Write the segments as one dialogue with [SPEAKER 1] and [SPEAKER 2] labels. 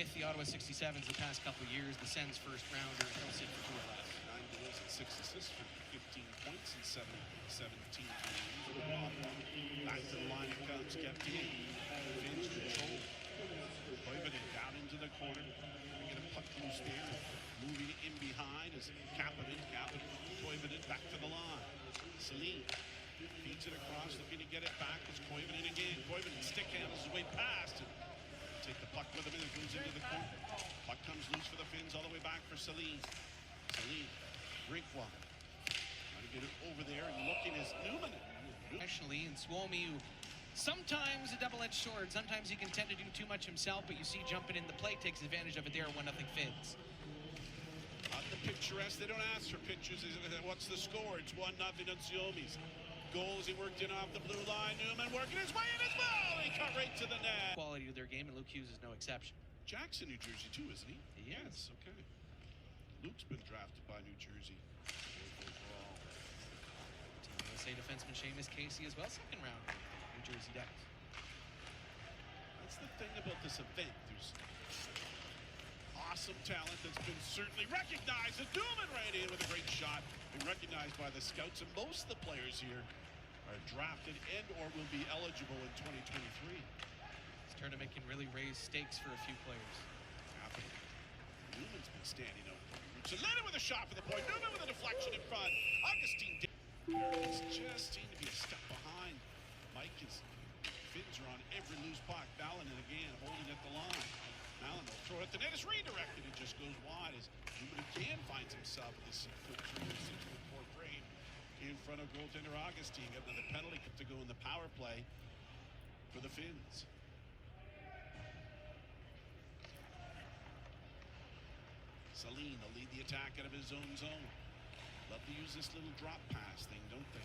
[SPEAKER 1] with the Ottawa 67s the past couple of years, the Sens first rounder, and he'll sit for 2 less.
[SPEAKER 2] 9 goals and 6 assists for 15 points in 17 games. Back to the line it comes, kept in. Finns control. Koivunen down into the corner. We get a puck loose there. Moving in behind is Kapanen. Koivunen back to the line. Celine feeds it across, looking to get it back. It's Koivunen again. Koivunen stick handles his way past. And take the puck with him and it goes into the corner. Puck comes loose for the Finns all the way back for Celine. Brinkwater. Trying to get it over there and looking as Nyman.
[SPEAKER 1] Especially in Suomi, who sometimes a double-edged sword. Sometimes he can tend to do too much himself, but you see jumping in the play takes advantage of it there. 1-0 Finns.
[SPEAKER 2] On the picturesque, they don't ask for pictures. What's the score? It's 1-0 on Suomi's. Goals, he worked in off the blue line. Nyman working his way in as well. He cut right to the net.
[SPEAKER 1] Quality of their game, and Luke Hughes is no exception.
[SPEAKER 2] Jackson, New Jersey too, isn't he?
[SPEAKER 1] Yes.
[SPEAKER 2] Okay. Luke's been drafted by New Jersey.
[SPEAKER 1] Team USA defenseman Seamus Casey as well, second round. New Jersey Devils.
[SPEAKER 2] That's the thing about this event. There's awesome talent that's been certainly recognized. And Nyman right in with a great shot. Been recognized by the scouts, and most of the players here are drafted and or will be eligible in 2023.
[SPEAKER 1] This tournament can really raise stakes for a few players.
[SPEAKER 2] Nyman's been standing up. Selena with a shot for the point. Nyman with a deflection in front. Augustine just seemed to be a step behind. Mike is Finns are on every loose puck. Ballin again holding at the line. Mallon will throw it at the net. It's redirected. It just goes wide as Nyman again finds himself with a 6'3" or 6'4" frame in front of goaltender Augustine. Got another penalty to go in the power play for the Finns. Celine will lead the attack out of his own zone. Love to use this little drop pass thing, don't they?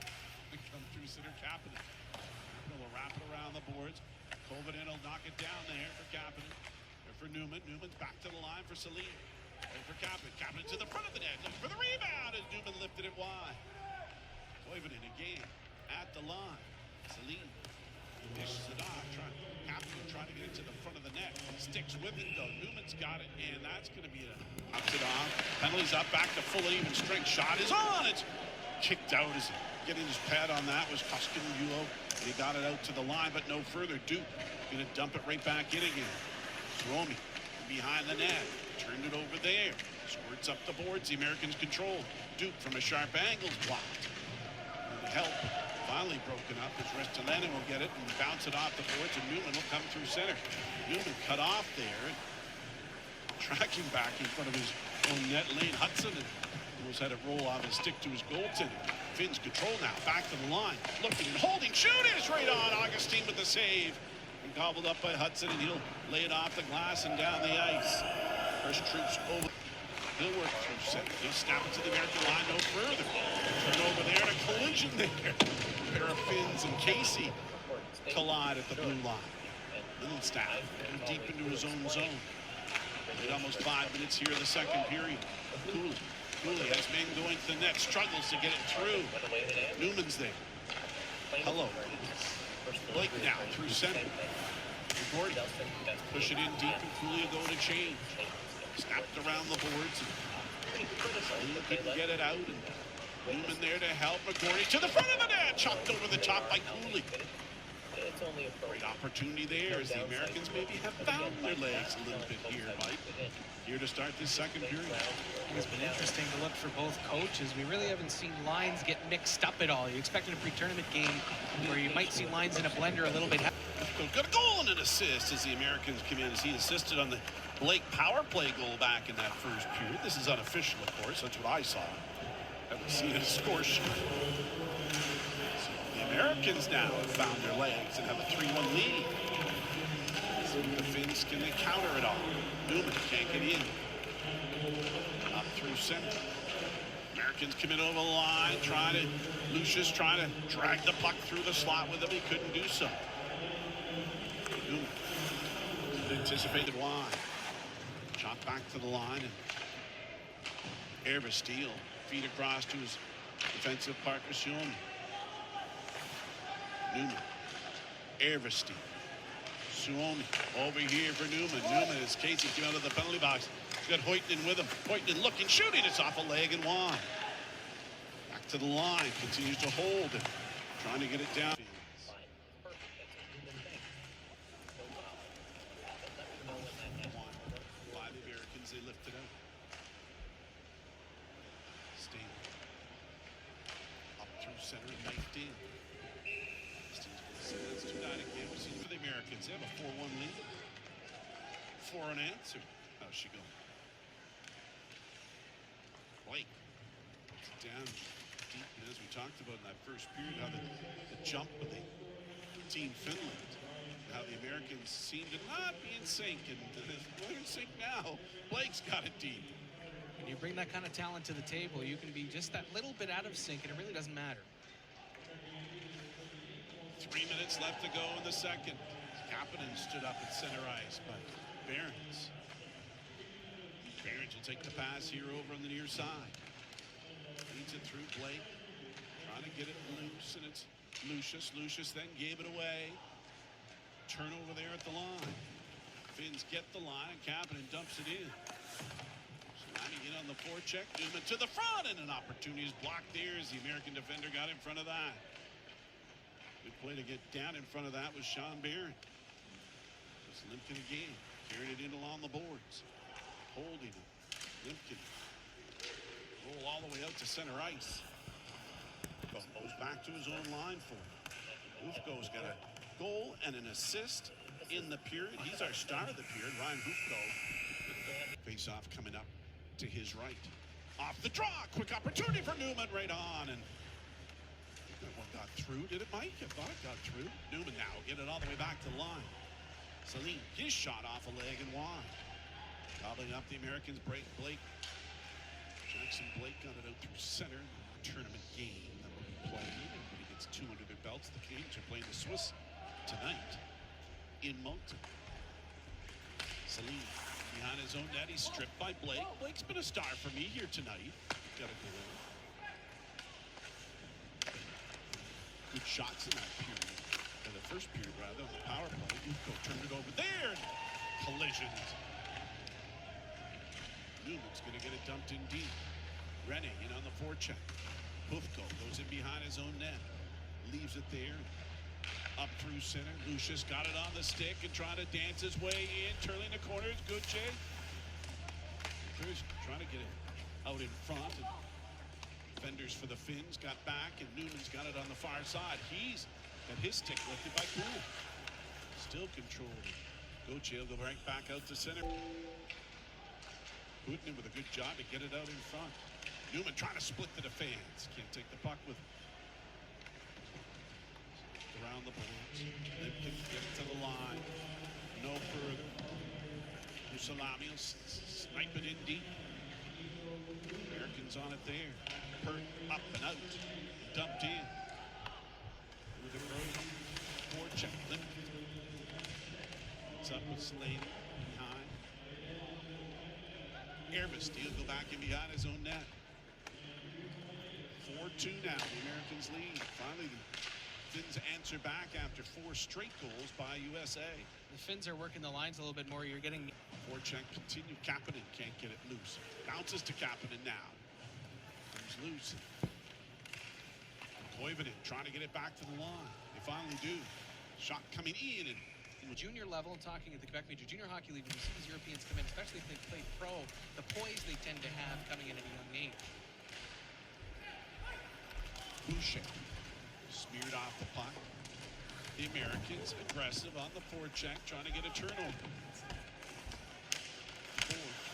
[SPEAKER 2] They come through center Kapanen. They'll wrap it around the boards. Koivunen will knock it down there for Kapanen. For Nyman. Nyman's back to the line for Celine. And for Kapanen. Kapanen to the front of the net. Looking for the rebound as Nyman lifted it wide. Koivunen again at the line. Celine dishes it off. Kapanen trying to get it to the front of the net. Sticks with it though. Nyman's got it, and that's going to be a ups it off. Penalties up, back to full even strength. Shot is on. It's kicked out as getting his pad on that was Koskinen-Yulo. He got it out to the line, but no further. Duke going to dump it right back in again. Suomi behind the net. Turned it over there. Squirts up the boards. The Americans control. Duke from a sharp angle is blocked. And the help finally broken up as Ristolainen will get it and bounce it off the boards, and Nyman will come through center. Nyman cut off there. Tracking back in front of his own net lane. Hudson almost had it roll off his stick to his goaltender. Finns control now. Back to the line. Looking and holding. Shoot is right on. Augustine with the save. And gobbled up by Hudson, and he'll lay it off the glass and down the ice. First troops over. He'll work through center. He'll snap it to the American line no further. Turn over there and a collision there. A pair of Finns and Casey collide at the blue line. Littlestaff deep into his own zone. Played almost 5 minutes here in the second period. Cooley has men going to the net. Struggles to get it through. Nyman's there. Hello. Blake now through center. Gordon push it in deep, and Cooley will go to change. Snapped around the boards. And couldn't get it out. And Nyman there to help. McGordy to the front of the net. Chucked over the top by Cooley. Great opportunity there as the Americans maybe have found their legs a little bit here, Mike. Here to start this second period.
[SPEAKER 1] It's been interesting to look for both coaches. We really haven't seen lines get mixed up at all. You expect in a pre-tournament game where you might see lines in a blender a little bit.
[SPEAKER 2] Got a goal and an assist as the Americans come in as he assisted on the Blake power play goal back in that first period. This is unofficial, of course. That's what I saw. Haven't seen a score sheet. So the Americans now have found their legs and have a 3-1 lead. So the Finns, can they counter it all? Nyman can't get in. Up through center. Americans come in over the line, Lucius trying to drag the puck through the slot with him. He couldn't do so. Nyman anticipated wide. Shot back to the line, and Ervesteel feed across to his defensive partner, Suomi. Nyman. Ervesteel. Suomi over here for Nyman. Nyman, as Casey came out of the penalty box, he's got Hoytinen with him. Hoytinen looking, shooting. It's off a leg and wide. Back to the line, continues to hold it, trying to get it down. By the Americans, they lift it out. Staying up through center and knifed in. That's 2-9 again. We've seen for the Americans. They have a 4-1 lead. For an answer. How's she going? Blake puts it down deep. And as we talked about in that first period, how the jump of the team Finland, how the Americans seem to not be in sync. And they're in sync now. Blake's got it deep.
[SPEAKER 1] When you bring that kind of talent to the table, you can be just that little bit out of sync, and it really doesn't matter.
[SPEAKER 2] 3 minutes left to go in the second. Kapanen stood up at center ice, but Barons will take the pass here over on the near side. Leads it through Blake. Trying to get it loose, and it's Lucius. Lucius then gave it away. Turnover there at the line. Finns get the line, and Kapanen dumps it in. Slamming in on the forecheck. Nyman to the front, and an opportunity is blocked there as the American defender got in front of that. Good play to get down in front of that was Sean Barron. It's Limpkin again. Carried it in along the boards. Holding it. Limpkin. Roll all the way out to center ice. Goes back to his own line for it. Hufko's got a goal and an assist in the period. He's our star of the period, Ryan Hufko. Face-off coming up to his right. Off the draw. Quick opportunity for Nyman right on. And that one got through. Did it, Mike? I thought it got through. Nyman now get it all the way back to the line. Celine, his shot off a leg and wide. Gobbling up the Americans. Blake. Jackson Blake got it out through center. Tournament game that will be played. Everybody gets 2 under their belts. The Canes are playing the Swiss tonight in Moncton. Celine behind his own net. He's stripped by Blake. Blake's been a star for me here tonight. Got a goal. Good shots in that period. In the first period, rather, on the power play. Ufko turned it over there. Collisions. Nyman's going to get it dumped in deep. Rene in on the forecheck. Hufko goes in behind his own net. Leaves it there. Up through center. Lucius got it on the stick and trying to dance his way in. Turning the corners. Good, Jay. Trying to get it out in front. And defenders for the Finns got back, and Nyman's got it on the far side. He's got his stick lifted by Poole. Still controlled. Gauthier will go right back out to center. Putin with a good job to get it out in front. Nyman trying to split the defense. Can't take the puck with around the boards. Limpkin get it to the line. No further. Usalami will snipe it in deep. Americans on it there. Pert up and out. Dumped in. With the road. Forecheck. Limpkin. It's up with Slade behind. Ervis, he'll go back in behind his own net. 4-2 now. The Americans lead. Finally, the Finns answer back after 4 straight goals by USA.
[SPEAKER 1] The Finns are working the lines a little bit more. You're getting
[SPEAKER 2] forecheck continue. Kapanen can't get it loose. Bounces to Kapanen now. Comes loose. Koivunen trying to get it back to the line. They finally do. Shot coming in and
[SPEAKER 1] junior level, and talking at the Quebec Major Junior Hockey League, when you see these Europeans come in, especially if they play pro, the poise they tend to have coming in at a young age.
[SPEAKER 2] Boucher smeared off the puck. The Americans aggressive on the forecheck, trying to get a turnover.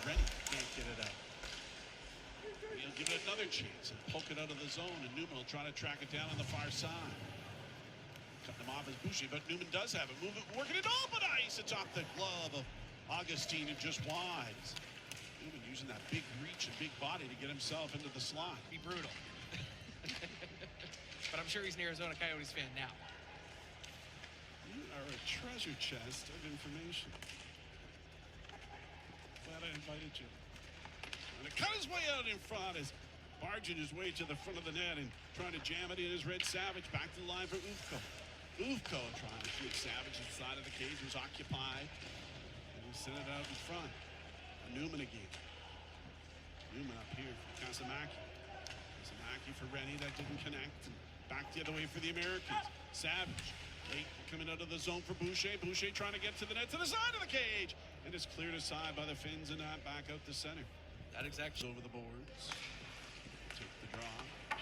[SPEAKER 2] Ready, can't get it out. He'll give it another chance and poke it out of the zone, and Nyman will try to track it down on the far side. Cutting him off as Boucher, but Nyman does have it. Working it open ice. It's off the glove of Augustine and just wide. Nyman using that big reach and big body to get himself into the slot.
[SPEAKER 1] Be brutal. But I'm sure he's an Arizona Coyotes fan now.
[SPEAKER 2] You are a treasure chest of information. Glad I invited you. And to cut his way out in front is barging his way to the front of the net and trying to jam it in his Red Savage. Back to the line for Ufko. Ufko trying to shoot Savage inside of the cage, was occupied, and he sent it out in front. Nyman again. Nyman up here for Kasamaki. Kasamaki for Rennie, that didn't connect, and back the other way for the Americans. Savage late coming out of the zone for Boucher. Boucher trying to get to the net to the side of the cage, and it's cleared aside by the Finns, and that back out the center.
[SPEAKER 1] That exactly
[SPEAKER 2] Over the boards. Took the draw.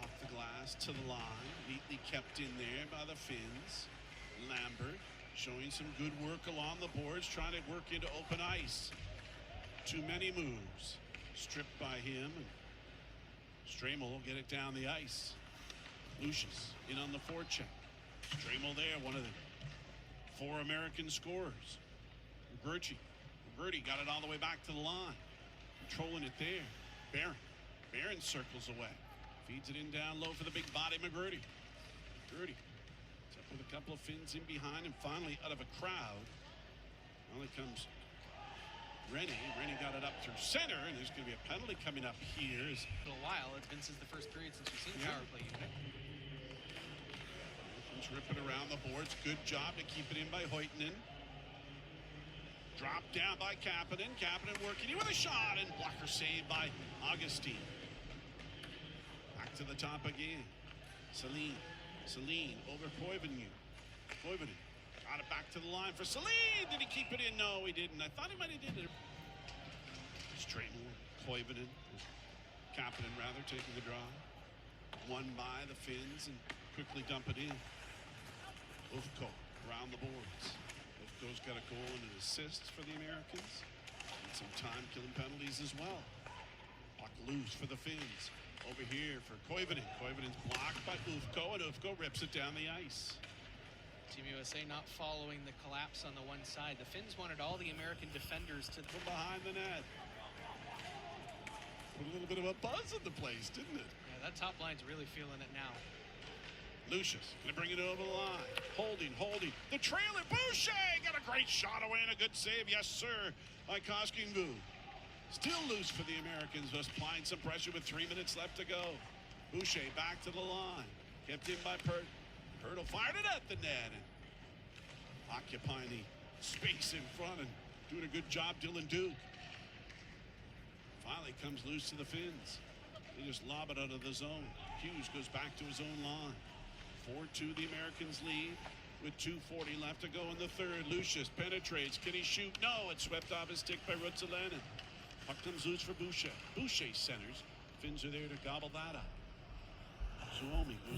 [SPEAKER 2] Off the glass to the line. Neatly kept in there by the Finns. Lambert showing some good work along the boards, trying to work into open ice. Too many moves. Stripped by him. Stramel will get it down the ice. Lucius in on the forecheck. Stramel there, one of the 4 American scorers. McGurty got it all the way back to the line. Controlling it there. Barron circles away. Feeds it in down low for the big body McGurty. McGurty up with a couple of Finns in behind, and finally out of a crowd. Well, it comes Rennie. Rennie got it up through center, and there's going to be a penalty coming up here.
[SPEAKER 1] a little while. It's been since the first period since we've seen power play unit.
[SPEAKER 2] Ripping around the boards. Good job to keep it in by Hoytinen. Dropped down by Kapanen. Kapanen working in with a shot, and blocker saved by Augustine. Back to the top again. Celine over Koivunen. Koivunen got it back to the line for Celine. Did he keep it in? No, he didn't. I thought he might have did it. Stramel, Koivunen, Kapanen rather, taking the draw. Won by the Finns and quickly dump it in. Ufko around the boards. Ufko's got a goal and an assist for the Americans. And some time-killing penalties as well. Puck loose for the Finns. Over here for Koivunen. Koivunen's blocked by Ufko, and Ufko rips it down the ice.
[SPEAKER 1] Team USA not following the collapse on the one side. The Finns wanted all the American defenders to
[SPEAKER 2] From behind the net. Put a little bit of a buzz in the place, didn't it?
[SPEAKER 1] Yeah, that top line's really feeling it now.
[SPEAKER 2] Lucius gonna bring it over the line. Holding. The trailer. Boucher got a great shot away and a good save. Yes, sir, by Koskinen. Still loose for the Americans, just applying some pressure with 3 minutes left to go. Boucher back to the line. Kept in by Pert. Pertl fired it at the net. And occupying the space in front and doing a good job, Dylan Duke. Finally comes loose to the Finns. They just lob it out of the zone. Hughes goes back to his own line. 4-2 the Americans lead with 2:40 left to go in the third. Lucius penetrates. Can he shoot? No, it's swept off his stick by Ruotsalainen. Puck comes loose for Boucher. Boucher centers. Finns are there to gobble that up. Suomi goes